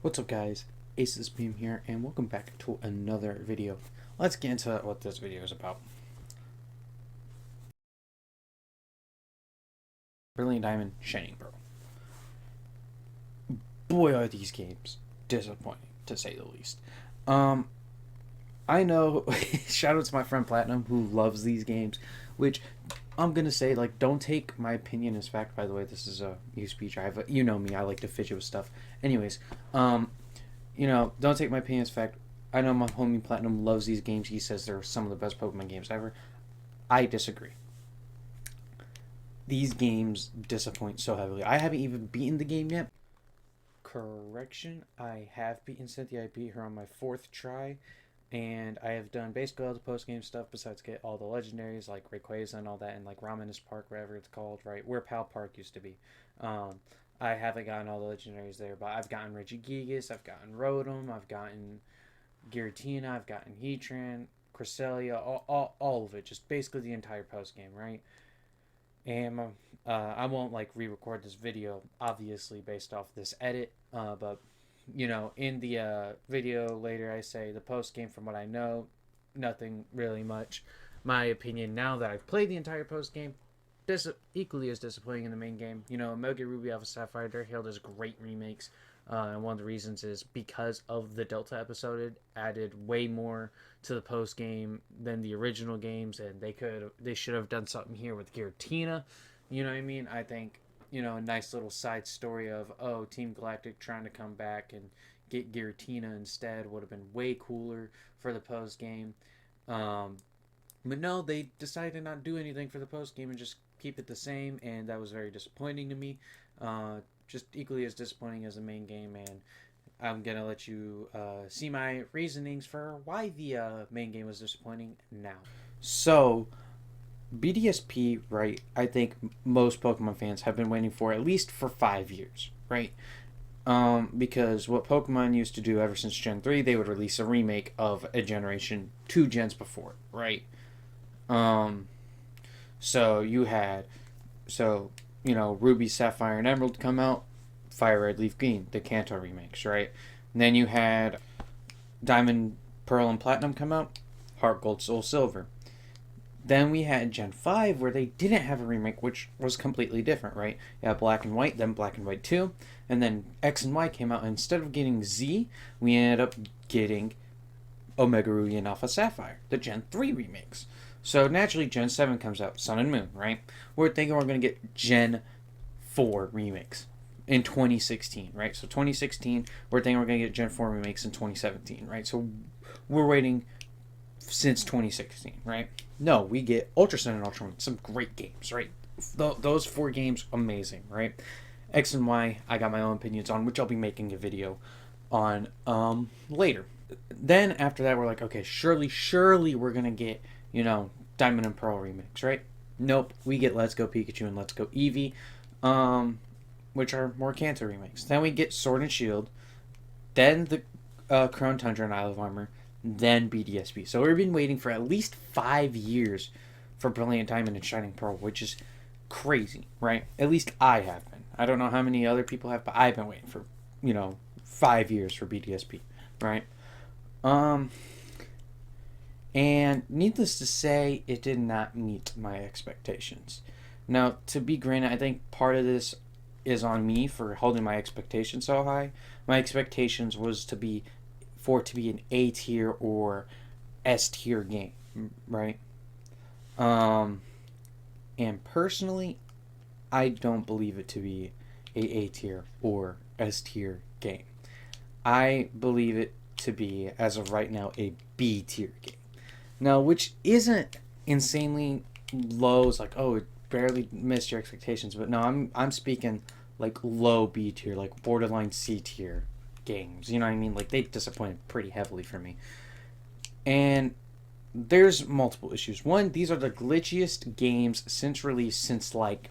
What's up, guys? Aces Beam here, and welcome back to another video. Let's get into what this video is about. Brilliant Diamond, Shinning, bro. Boy, are these games disappointing, to say the least. I know, shout out to my friend Platinum, who loves these games, which I'm gonna say, like, don't take my opinion as fact. By the way, this is a speech. You know me, I like to fidget with stuff. Anyways, don't take my opinion as fact. I know my homie Platinum loves these games. He says they're some of the best Pokemon games ever. I disagree. These games disappoint so heavily. I haven't even beaten the game yet. Correction, I have beaten Cynthia. I beat her on my fourth try. And I have done basically all the post game stuff besides get all the legendaries like Rayquaza and all that, and like Ramenus Park, whatever it's called, right? Where Pal Park used to be. Um, I haven't gotten all the legendaries there, but I've gotten Regigigas, I've gotten Rotom, I've gotten Giratina, I've gotten Heatran, Cresselia, all of it. Just basically the entire post game, right? And I won't like re-record this video, obviously based off this edit, but in the video later, I say the post game. From what I know, nothing really much. My opinion now that I've played the entire post game, equally as disappointing in the main game. Omega Ruby Alpha Sapphire, they're hailed as great remakes. And one of the reasons is because of the Delta episode, it added way more to the post game than the original games, and they should have done something here with Giratina. You know what I mean? I think a nice little side story of Team Galactic trying to come back and get Giratina instead would have been way cooler for the post game. But no, they decided to not do anything for the post game and just keep it the same, and that was very disappointing to me. Just equally as disappointing as the main game, and I'm gonna let you see my reasonings for why the main game was disappointing now. So, BDSP, right? I think most Pokemon fans have been waiting for at least for 5 years, right? Because what Pokemon used to do ever since Gen 3, they would release a remake of a generation 2 gens before, right? Um, so you had, Ruby, Sapphire, and Emerald come out, Fire Red, Leaf Green, the Kanto remakes, right? And then you had Diamond, Pearl, and Platinum come out, Heart Gold, Soul Silver. Then we had Gen 5 where they didn't have a remake, which was completely different, right? You had Black and White, then Black and White 2, and then X and Y came out. And instead of getting Z, we ended up getting Omega Ruby and Alpha Sapphire, the Gen 3 remakes. So naturally, Gen 7 comes out, Sun and Moon, right? We're thinking we're going to get Gen 4 remakes in 2016, right? So 2016, we're thinking we're going to get Gen 4 remakes in 2017, right? So we're waiting since 2016, right? No, we get Ultra Sun and Ultra Moon, some great games, right? Those 4 games, amazing, right? X and Y, I got my own opinions on, which I'll be making a video on later. Then after that, we're like, okay, surely we're gonna get Diamond and Pearl remix, right? Nope, we get Let's Go Pikachu and Let's Go Eevee, which are more Kanto remakes. Then we get Sword and Shield, then the Crown Tundra and Isle of Armor, then BDSP. So we've been waiting for at least 5 years for Brilliant Diamond and Shining Pearl, which is crazy, right? At least I have been. I don't know how many other people have, but I've been waiting for 5 years for BDSP, right? And needless to say, it did not meet my expectations. Now, to be granted, I think part of this is on me for holding my expectations so high. My expectations was for it to be an A tier or S tier game, right? And personally, I don't believe it to be a tier or S tier game. I believe it to be, as of right now, a B tier game. Now, which isn't insanely low. It's like, oh, it barely missed your expectations, but no, I'm speaking like low B tier, like borderline C tier games. You know what I mean? Like, they disappointed pretty heavily for me. And there's multiple issues. One, these are the glitchiest games since release, since like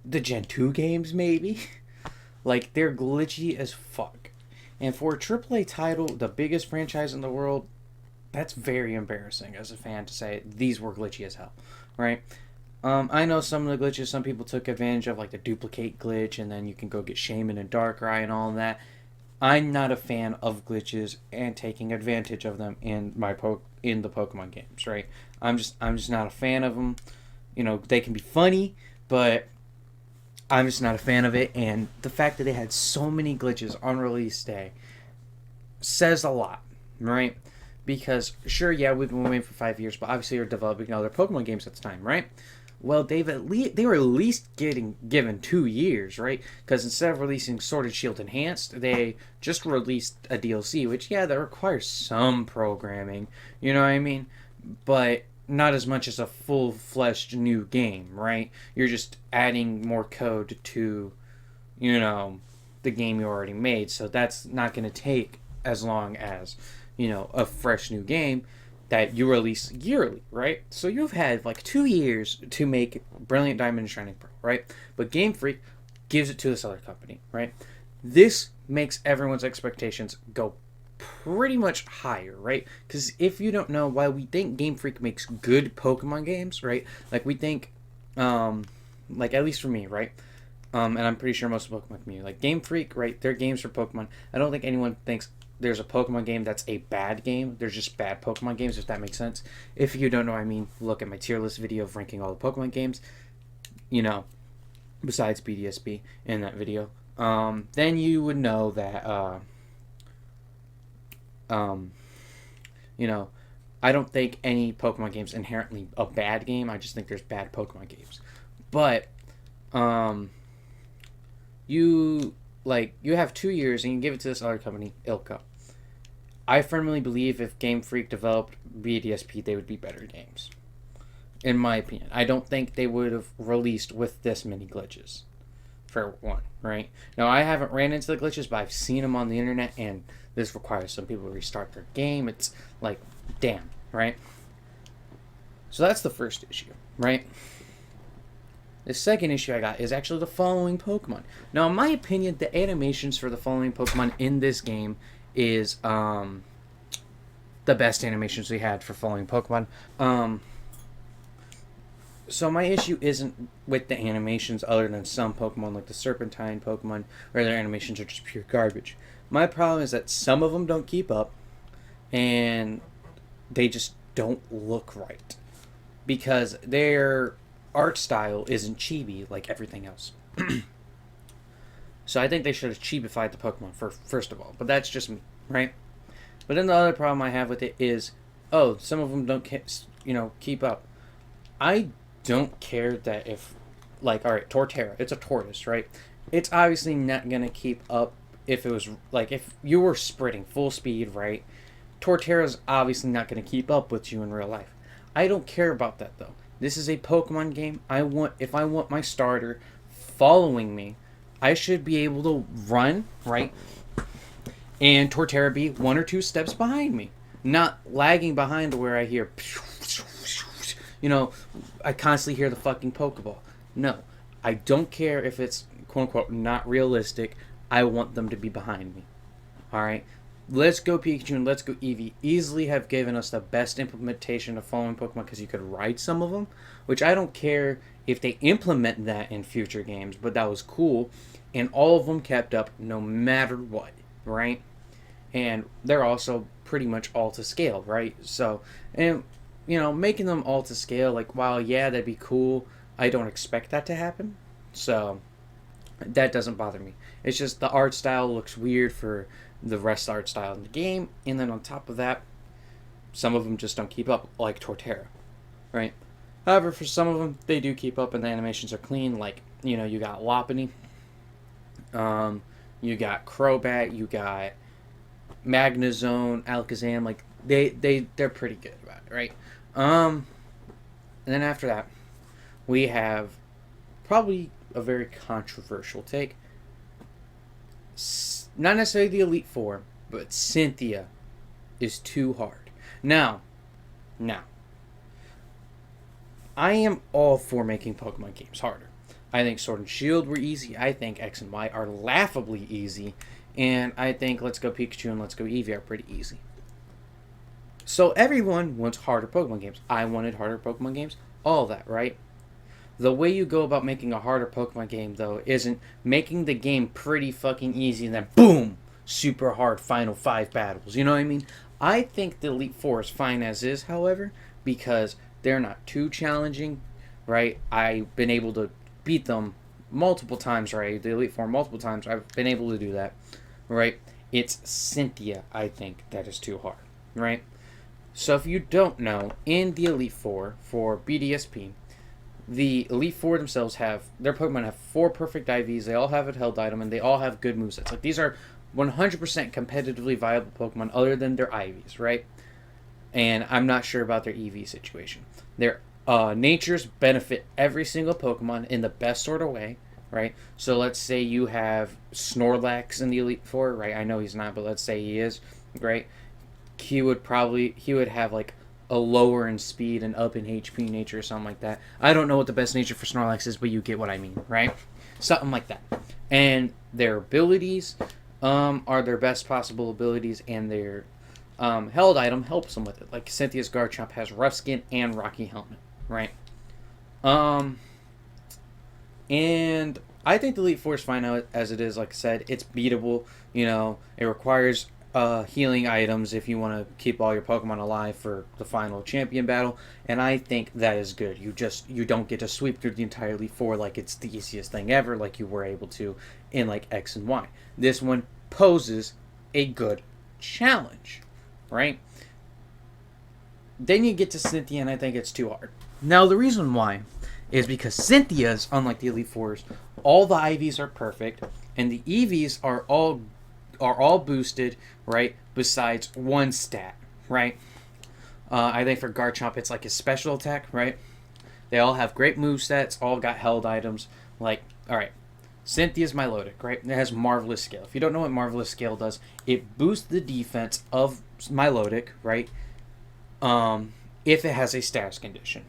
the Gen 2 games, maybe. Like, they're glitchy as fuck. And for a AAA title, the biggest franchise in the world, that's very embarrassing as a fan to say these were glitchy as hell, right? I know some of the glitches some people took advantage of, like the duplicate glitch, and then you can go get Shaman and Darkrai and all of that. I'm not a fan of glitches and taking advantage of them in in the Pokemon games, right? I'm just not a fan of them. You know, they can be funny, but I'm just not a fan of it. And the fact that they had so many glitches on release day says a lot, right? Because sure, yeah, we've been waiting for 5 years, but obviously you're developing other Pokemon games at the time, right? Well, they were at least getting given 2 years, right? Because instead of releasing Sword and Shield Enhanced, they just released a DLC, which yeah, that requires some programming. You know what I mean? But not as much as a full-fledged new game, right? You're just adding more code to, you know, the game you already made. So that's not going to take as long as, you know, a fresh new game that you release yearly, right? So you've had like 2 years to make Brilliant Diamond and Shining Pearl, right? But Game Freak gives it to this other company, right? This makes everyone's expectations go pretty much higher, right? Because if you don't know why we think Game Freak makes good Pokemon games, right? Like we think, like at least for me, right? And I'm pretty sure most of the Pokemon community, like Game Freak, right? They're games for Pokemon. I don't think anyone thinks there's a Pokemon game that's a bad game. There's just bad Pokemon games, if that makes sense. If you don't know what I mean, look at my tier list video of ranking all the Pokemon games, you know, besides BDSP in that video. Then you would know that, you know, I don't think any Pokemon game is inherently a bad game. I just think there's bad Pokemon games. But, you have 2 years and you give it to this other company, Ilka. I firmly believe if Game Freak developed BDSP, they would be better games. In my opinion. I don't think they would have released with this many glitches. For one, right? Now, I haven't ran into the glitches, but I've seen them on the internet, and this requires some people to restart their game. It's like, damn, right? So that's the first issue, right? The second issue I got is actually the following Pokemon. Now, in my opinion, the animations for the following Pokemon in this game is the best animations we had for following Pokemon. So my issue isn't with the animations other than some Pokemon like the Serpentine Pokemon where their animations are just pure garbage. My problem is that some of them don't keep up and they just don't look right because their art style isn't chibi like everything else. So I think they should have chibified the Pokemon first of all, but that's just me, right? But then the other problem I have with it is, oh, some of them don't, keep up. I don't care that if, like, all right, Torterra, it's a tortoise, right? It's obviously not gonna keep up if it was like if you were sprinting full speed, right? Torterra's obviously not gonna keep up with you in real life. I don't care about that though. This is a Pokemon game. If I want my starter following me, I should be able to run, right? And Torterra be 1 or 2 steps behind me. Not lagging behind to where I hear, I constantly hear the fucking Pokeball. No. I don't care if it's quote unquote not realistic. I want them to be behind me. Alright? Let's Go Pikachu and Let's Go Eevee easily have given us the best implementation of following Pokemon because you could ride some of them, which I don't care if they implement that in future games, but that was cool, and all of them kept up no matter what, right? And they're also pretty much all to scale, right? So, and, making them all to scale, like, while, yeah, that'd be cool, I don't expect that to happen, so that doesn't bother me. It's just the art style looks weird for the rest art style in the game, and then on top of that, some of them just don't keep up, like Torterra, right? However, for some of them, they do keep up, and the animations are clean, like, you got Lopunny, you got Crobat, you got Magnezone, Alakazam, like, they're pretty good about it, right? And then after that, we have probably a very controversial take. Not necessarily the Elite Four, but Cynthia is too hard. Now, I am all for making Pokemon games harder. I think Sword and Shield were easy. I think X and Y are laughably easy. And I think Let's Go Pikachu and Let's Go Eevee are pretty easy. So everyone wants harder Pokemon games. I wanted harder Pokemon games. All that, right? The way you go about making a harder Pokemon game, though, isn't making the game pretty fucking easy and then boom, super hard final 5 battles. You know what I mean? I think the Elite Four is fine as is, however, because they're not too challenging, right? I've been able to beat them multiple times, right? The Elite Four multiple times. I've been able to do that, right? It's Cynthia, I think, that is too hard, right? So if you don't know, in the Elite Four for BDSP, the Elite Four themselves have, their Pokemon have 4 perfect IVs, they all have a held item, and they all have good movesets. Like, these are 100% competitively viable Pokemon other than their IVs, right? And I'm not sure about their EV situation. Their natures benefit every single Pokemon in the best sort of way, right? So let's say you have Snorlax in the Elite Four, right? I know he's not, but let's say he is, right? He would have like a lower in speed and up in HP nature or something like that. I don't know what the best nature for Snorlax is, but you get what I mean, right? Something like that. And their abilities are their best possible abilities, and their held item helps them with it. Like Cynthia's Garchomp has Rough Skin and Rocky Helmet, right? And I think the Elite Four is fine out as it is. Like I said, it's beatable. You know, it requires healing items if you want to keep all your Pokemon alive for the final champion battle, and I think that is good. You don't get to sweep through the entire Elite Four like it's the easiest thing ever, like you were able to in like X and Y. This one poses a good challenge, right? Then you get to Cynthia, and I think it's too hard. Now the reason why is because Cynthia's, unlike the Elite Fours, all the IVs are perfect, and the EVs are all boosted, right? Besides one stat, right? I think for Garchomp, it's like his special attack, right? They all have great movesets, all got held items. Like, all right, Cynthia's Milotic, right? It has Marvelous Scale. If you don't know what Marvelous Scale does, it boosts the defense of Milotic, right? If it has a status condition.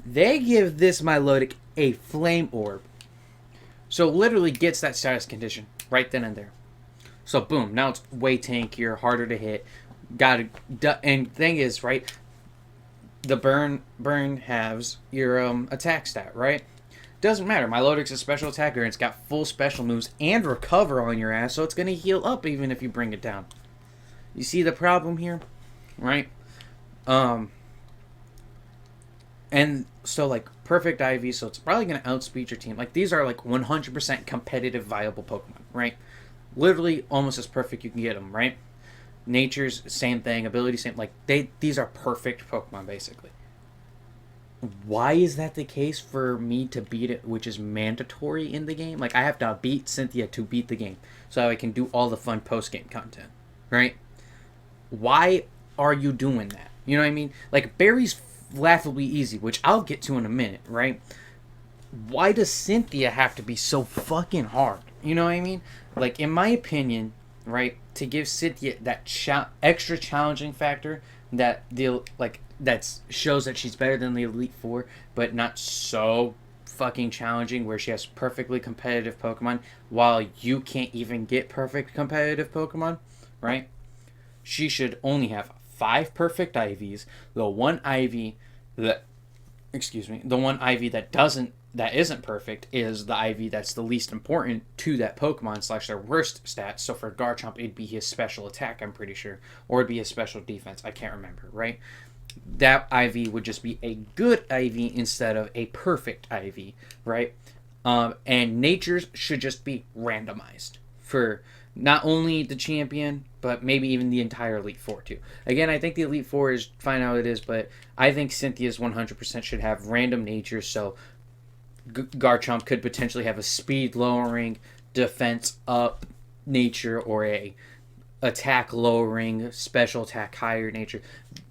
They give this Milotic a Flame Orb. So it literally gets that status condition right then and there. So boom, now it's way tankier, harder to hit. And thing is, right, the burn halves your attack stat, right? Doesn't matter. Milotic's a special attacker, and it's got full special moves and recover on your ass, so it's gonna heal up even if you bring it down. You see the problem here, right? And so like perfect IV, so it's probably gonna outspeed your team. Like these are like 100% competitive, viable Pokemon, right? Literally almost as perfect you can get them, right? Nature's same thing, ability same. Like these are perfect Pokemon basically. Why is that the case for me to beat it, which is mandatory in the game? Like I have to beat Cynthia to beat the game, so I can do all the fun post game content, right? Why are you doing that? You know what I mean? Like Barry's laughably easy, which I'll get to in a minute, right? Why does Cynthia have to be so fucking hard? You know what I mean? Like in my opinion, right, to give Cynthia that extra challenging factor that shows that she's better than the Elite Four, but not so fucking challenging where she has perfectly competitive Pokemon while you can't even get perfect competitive Pokemon, right? She should only have 5 perfect IVs. The one IV that isn't perfect is the IV that's the least important to that Pokemon / their worst stats. So for Garchomp, it'd be his special attack, I'm pretty sure, or it'd be his special defense. I can't remember, right? That IV would just be a good IV instead of a perfect IV, right? And natures should just be randomized for not only the champion, but maybe even the entire Elite Four too. Again, I think the Elite Four is fine how it is, but I think Cynthia's 100% should have random natures, so Garchomp could potentially have a speed lowering, defense up nature, or a attack lowering, special attack higher nature,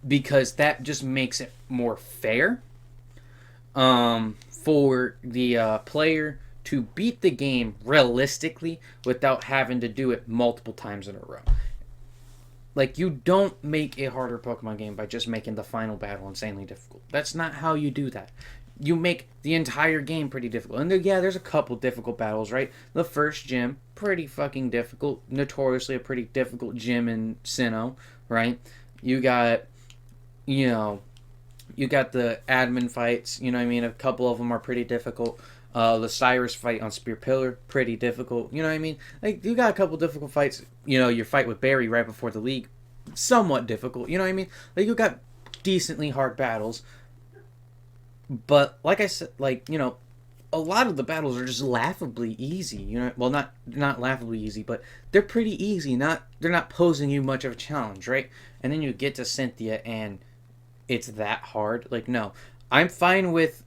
because that just makes it more fair for the player to beat the game realistically without having to do it multiple times in a row. Like, you don't make a harder Pokemon game by just making the final battle insanely difficult. That's not how you do that. You make the entire game pretty difficult. And there's a couple difficult battles, right? The first gym, pretty fucking difficult. Notoriously a pretty difficult gym in Sinnoh, right? You got, You got the admin fights, you know what I mean? A couple of them are pretty difficult. The Cyrus fight on Spear Pillar, pretty difficult. You know what I mean? Like, you got a couple difficult fights. You know, your fight with Barry right before the league, somewhat difficult. You know what I mean? Like, you got decently hard battles. But, like I said, like, you know, a lot of the battles are just laughably easy. You know, well, not laughably easy, but they're pretty easy. They're not posing you much of a challenge, right? And then you get to Cynthia, and it's that hard. Like, no, I'm fine with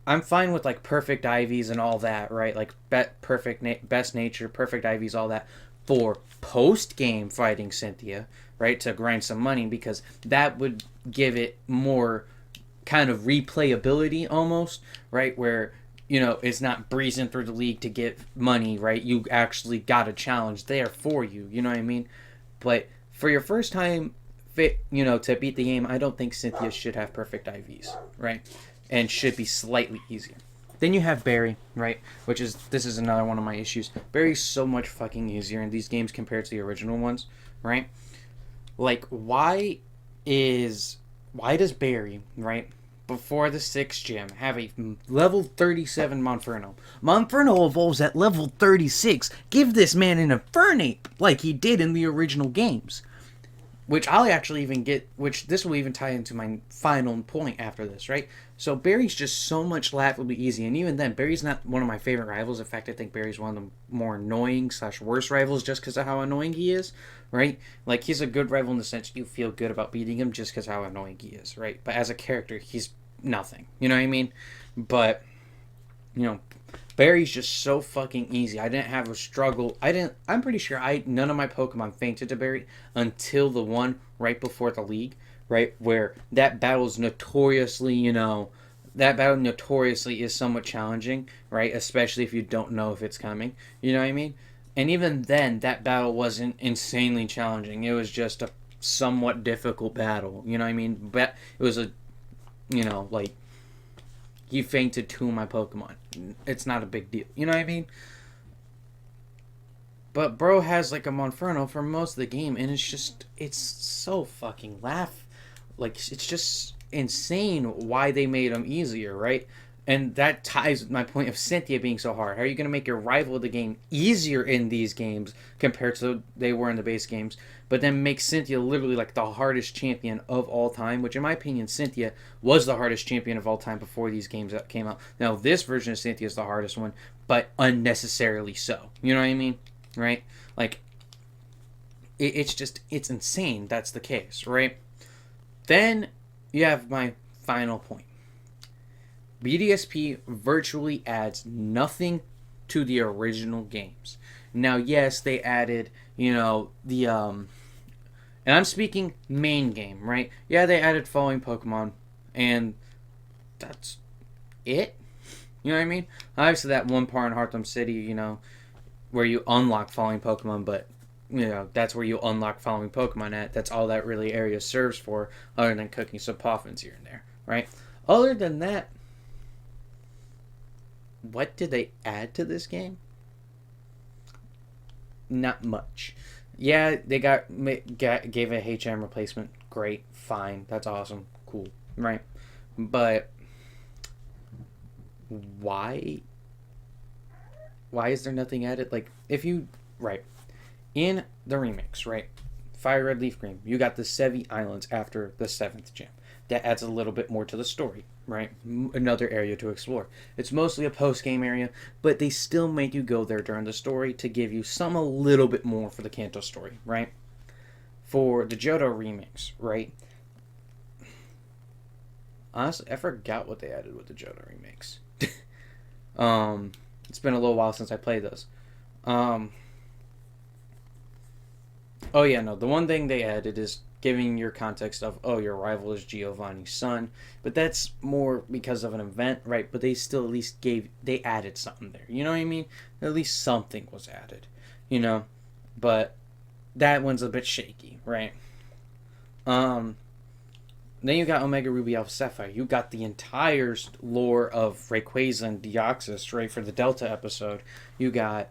like perfect IVs and all that, right? Like best nature, perfect IVs, all that for post game fighting Cynthia, right? To grind some money, because that would give it more kind of replayability almost, right? Where, you know, it's not breezing through the league to get money, right? You actually got a challenge there for you, you know what I mean? But for your first time, you know, to beat the game, I don't think Cynthia should have perfect IVs, right? And should be slightly easier. Then you have Barry, right? This is another one of my issues. Barry's so much fucking easier in these games compared to the original ones, right? Like, why does Barry, right, before the 6th gym, have a level 37 Monferno? Monferno evolves at level 36. Give this man an Infernape like he did in the original games. Which I'll actually even get, which this will even tie into my final point after this, right? So Barry's just so much laughably easy, and even then, Barry's not one of my favorite rivals. In fact, I think Barry's one of the more annoying / worst rivals just because of how annoying he is, right? Like, he's a good rival in the sense you feel good about beating him just because how annoying he is, right? But as a character, he's nothing. You know what I mean? But, you know, Barry's just so fucking easy. I didn't have a struggle. I'm pretty sure none of my Pokemon fainted to Barry until the one right before the league, right? Where that battle's notoriously, you know, that battle notoriously is somewhat challenging, right? Especially if you don't know if it's coming. You know what I mean? And even then, that battle wasn't insanely challenging. It was just a somewhat difficult battle. You know what I mean? But it was a, you know, like, he fainted 2 of my Pokemon. It's not a big deal. You know what I mean? But bro has like a Monferno for most of the game, and it's so fucking like, it's just insane why they made him easier, right? And that ties with my point of Cynthia being so hard. How are you going to make your rival of the game easier in these games compared to they were in the base games, but then make Cynthia literally like the hardest champion of all time, which in my opinion, Cynthia was the hardest champion of all time before these games that came out. Now, this version of Cynthia is the hardest one, but unnecessarily so. You know what I mean? Right? Like, it's insane that's the case, right? Then you have my final point. BDSP virtually adds nothing to the original games. Now, yes, they added, you know, and I'm speaking main game, right? Yeah, they added following Pokemon, and that's it. You know what I mean? Obviously, that one part in Hearthstone City, you know, where you unlock following Pokemon, but, you know, that's where you unlock following Pokemon at. That's all that really area serves for, other than cooking some poffins here and there, right? Other than that, what did they add to this game? Not much. Yeah, they gave a HM replacement. Great, fine, that's awesome, cool, right? But why? Why is there nothing added? Like, if you right in the remix, right? Fire Red Leaf Green, you got the Sevi Islands after the 7th gym. That adds a little bit more to the story, right? Another area to explore. It's mostly a post-game area, but they still make you go there during the story to give you some a little bit more for the Kanto story, right? For the Johto remix, right? Honestly, I forgot what they added with the Johto remix. It's been a little while since I played those. Oh yeah, no. The one thing they added is giving your context of, oh, your rival is Giovanni's son, but that's more because of an event, right? But they still at least they added something there. You know what I mean? At least something was added, you know. But that one's a bit shaky, right? Then you got Omega Ruby Alpha Sapphire. You got the entire lore of Rayquaza and Deoxys, right, for the Delta episode. You got,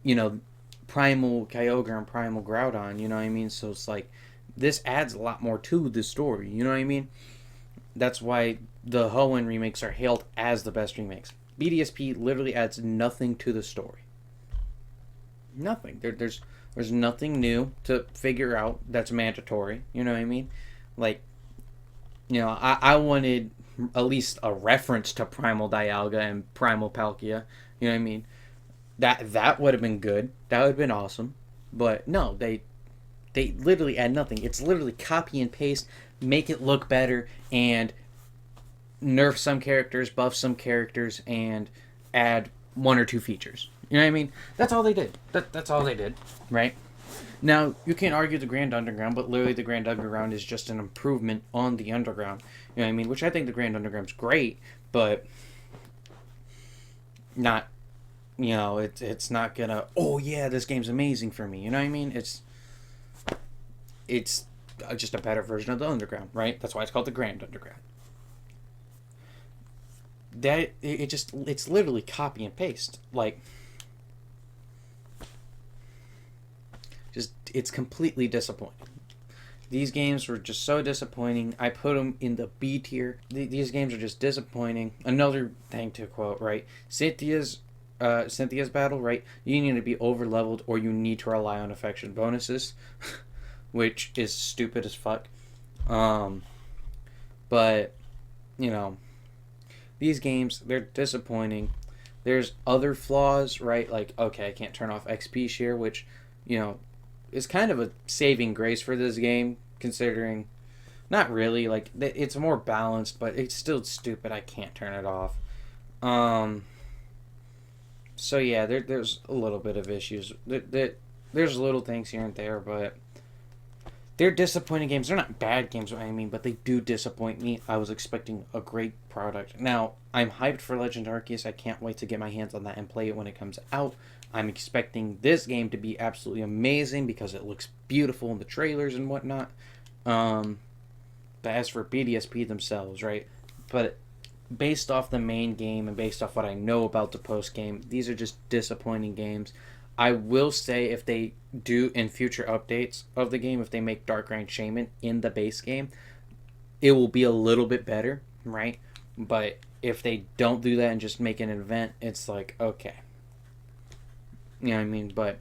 you know, Primal Kyogre and Primal Groudon, you know what I mean? So it's like, this adds a lot more to the story, you know what I mean? That's why the Hoenn remakes are hailed as the best remakes. BDSP literally adds nothing to the story. Nothing. There's nothing new to figure out that's mandatory. You know what I mean? Like, I wanted at least a reference to Primal Dialga and Primal Palkia. You know what I mean? That would have been good. That would have been awesome. But no, they literally add nothing. It's literally copy and paste, make it look better, and nerf some characters, buff some characters, and add one or two features. You know what I mean? That's all they did. That's all they did, right? Now, you can argue the Grand Underground, but literally the Grand Underground is just an improvement on the Underground. You know what I mean? Which I think the Grand Underground's great, but not, it's not gonna, oh yeah, this game's amazing for me. You know what I mean? It's just a better version of the Underground, right? That's why it's called the Grand Underground. It's literally copy and paste. Like, it's completely disappointing. These games were just so disappointing. I put them in the B tier. These games are just disappointing. Another thing to quote, right? Cynthia's battle, right? You need to be over leveled, or you need to rely on affection bonuses, which is stupid as fuck. But these games, they're disappointing. There's other flaws, right? Like, okay, I can't turn off XP share, which is kind of a saving grace for this game, considering, not really, like, it's more balanced, but it's still stupid. I can't turn it off. So yeah, there's a little bit of issues. There's little things here and there, but they're disappointing games. They're not bad games, I mean, but they do disappoint me. I was expecting a great product. Now, I'm hyped for Legend Arceus. I can't wait to get my hands on that and play it when it comes out. I'm expecting this game to be absolutely amazing because it looks beautiful in the trailers and whatnot. But as for BDSP themselves, right? But based off the main game and based off what I know about the post game, these are just disappointing games. I will say, if they do in future updates of the game, if they make Dark Grind Shaman in the base game, it will be a little bit better, right? But if they don't do that and just make an event, it's like, okay. You know what I mean? But,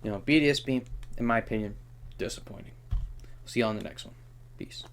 BDSP, in my opinion, disappointing. See you on the next one. Peace.